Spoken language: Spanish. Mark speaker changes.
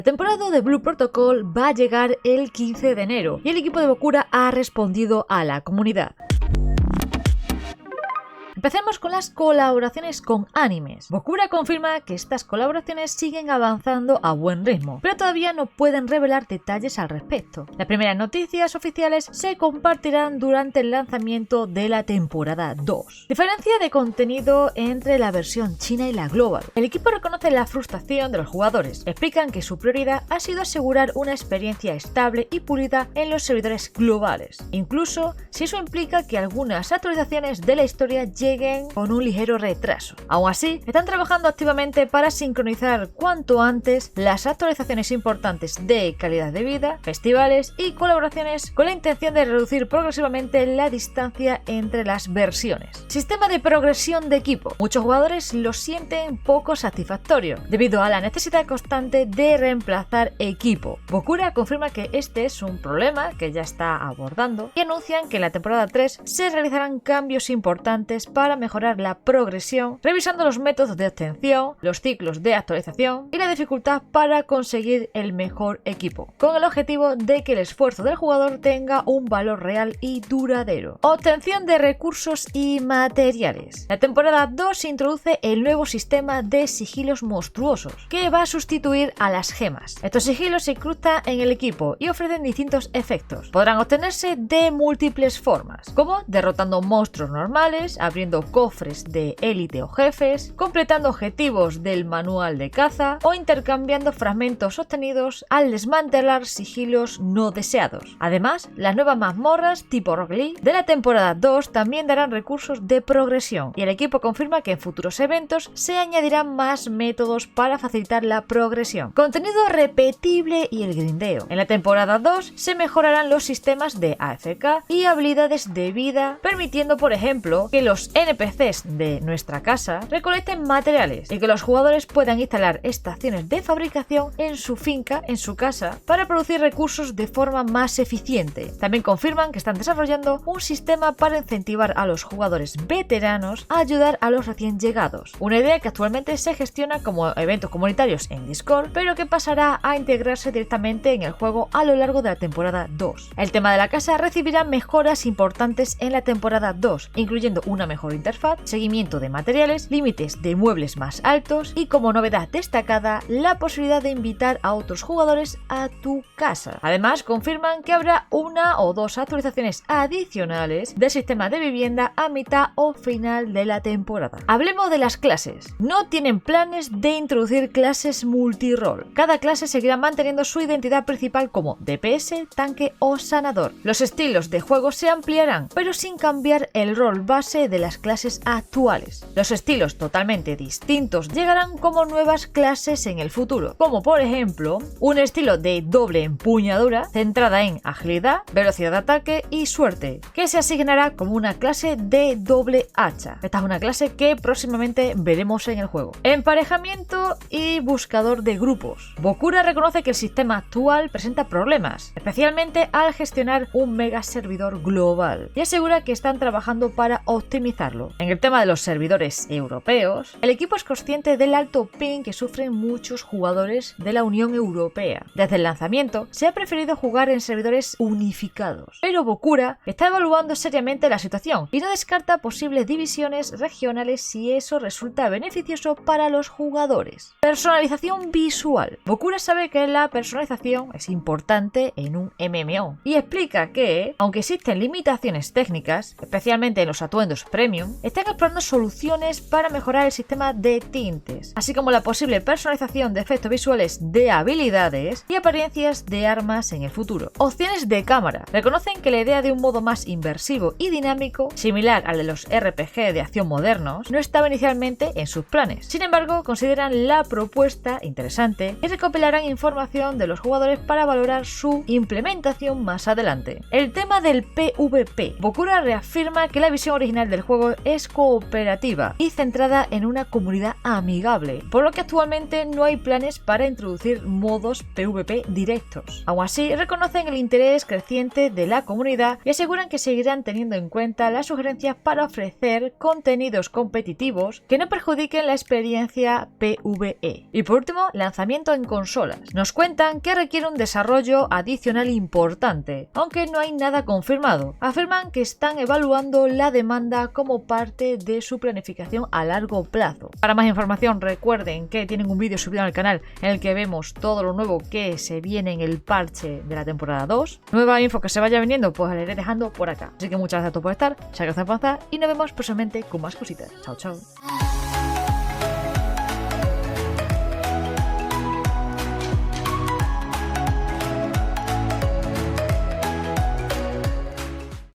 Speaker 1: La temporada de Blue Protocol va a llegar el 15 de enero y el equipo de Bokura ha respondido a la comunidad. Empecemos con las colaboraciones con animes. Bokura confirma que estas colaboraciones siguen avanzando a buen ritmo, pero todavía no pueden revelar detalles al respecto. Las primeras noticias oficiales se compartirán durante el lanzamiento de la temporada 2. Diferencia de contenido entre la versión china y la global. El equipo reconoce la frustración de los jugadores. Explican que su prioridad ha sido asegurar una experiencia estable y pulida en los servidores globales, incluso si eso implica que algunas actualizaciones de la historia lleguen con un ligero retraso. Aún así, están trabajando activamente para sincronizar cuanto antes las actualizaciones importantes de calidad de vida, festivales y colaboraciones con la intención de reducir progresivamente la distancia entre las versiones. Sistema de progresión de equipo. Muchos jugadores lo sienten poco satisfactorio debido a la necesidad constante de reemplazar equipo. Bokura confirma que este es un problema que ya está abordando y anuncian que en la temporada 3 se realizarán cambios importantes para mejorar la progresión, revisando los métodos de obtención, los ciclos de actualización y la dificultad para conseguir el mejor equipo, con el objetivo de que el esfuerzo del jugador tenga un valor real y duradero. Obtención de recursos y materiales. La temporada 2 introduce el nuevo sistema de sigilos monstruosos, que va a sustituir a las gemas. Estos sigilos se incrustan en el equipo y ofrecen distintos efectos. Podrán obtenerse de múltiples formas, como derrotando monstruos normales, abriendo cofres de élite o jefes, completando objetivos del manual de caza o intercambiando fragmentos obtenidos al desmantelar sigilos no deseados. Además, las nuevas mazmorras tipo Rock Lee de la temporada 2 también darán recursos de progresión y el equipo confirma que en futuros eventos se añadirán más métodos para facilitar la progresión. Contenido repetible y el grindeo. En la temporada 2 se mejorarán los sistemas de AFK y habilidades de vida, permitiendo por ejemplo que los NPCs de nuestra casa recolecten materiales y que los jugadores puedan instalar estaciones de fabricación en su finca, en su casa, para producir recursos de forma más eficiente. También confirman que están desarrollando un sistema para incentivar a los jugadores veteranos a ayudar a los recién llegados, una idea que actualmente se gestiona como eventos comunitarios en Discord, pero que pasará a integrarse directamente en el juego a lo largo de la temporada 2. El tema de la casa recibirá mejoras importantes en la temporada 2, incluyendo una mejor interfaz, seguimiento de materiales, límites de muebles más altos y, como novedad destacada, la posibilidad de invitar a otros jugadores a tu casa. Además, confirman que habrá una o dos actualizaciones adicionales del sistema de vivienda a mitad o final de la temporada. Hablemos de las clases. No tienen planes de introducir clases multirol. Cada clase seguirá manteniendo su identidad principal como DPS, tanque o sanador. Los estilos de juego se ampliarán, pero sin cambiar el rol base de las clases actuales. Los estilos totalmente distintos llegarán como nuevas clases en el futuro, como por ejemplo un estilo de doble empuñadura centrada en agilidad, velocidad de ataque y suerte, que se asignará como una clase de doble hacha. Esta es una clase que próximamente veremos en el juego. Emparejamiento y buscador de grupos. Bokura reconoce que el sistema actual presenta problemas, especialmente al gestionar un mega servidor global, y asegura que están trabajando para optimizarlo. En el tema de los servidores europeos, el equipo es consciente del alto ping que sufren muchos jugadores de la Unión Europea. Desde el lanzamiento se ha preferido jugar en servidores unificados, pero Bokura está evaluando seriamente la situación y no descarta posibles divisiones regionales si eso resulta beneficioso para los jugadores. Personalización visual. Bokura sabe que la personalización es importante en un MMO y explica que, aunque existen limitaciones técnicas, especialmente en los atuendos premium, están explorando soluciones para mejorar el sistema de tintes, así como la posible personalización de efectos visuales de habilidades y apariencias de armas en el futuro. Opciones de cámara. Reconocen que la idea de un modo más inmersivo y dinámico, similar al de los RPG de acción modernos, no estaba inicialmente en sus planes. Sin embargo, consideran la propuesta interesante y recopilarán información de los jugadores para valorar su implementación más adelante. El tema del PvP. Bokura reafirma que la visión original del juego juego es cooperativa y centrada en una comunidad amigable, por lo que actualmente no hay planes para introducir modos PvP directos. Aún así, reconocen el interés creciente de la comunidad y aseguran que seguirán teniendo en cuenta las sugerencias para ofrecer contenidos competitivos que no perjudiquen la experiencia PvE. Y por último, lanzamiento en consolas. Nos cuentan que requiere un desarrollo adicional importante, aunque no hay nada confirmado. Afirman que están evaluando la demanda como parte de su planificación a largo plazo. Para más información, recuerden que tienen un vídeo subido al canal en el que vemos todo lo nuevo que se viene en el parche de la temporada 2. Nueva info que se vaya viniendo, pues la iré dejando por acá. Así que muchas gracias a todos por estar, muchas gracias por estar y nos vemos próximamente con más cositas. Chao, chao.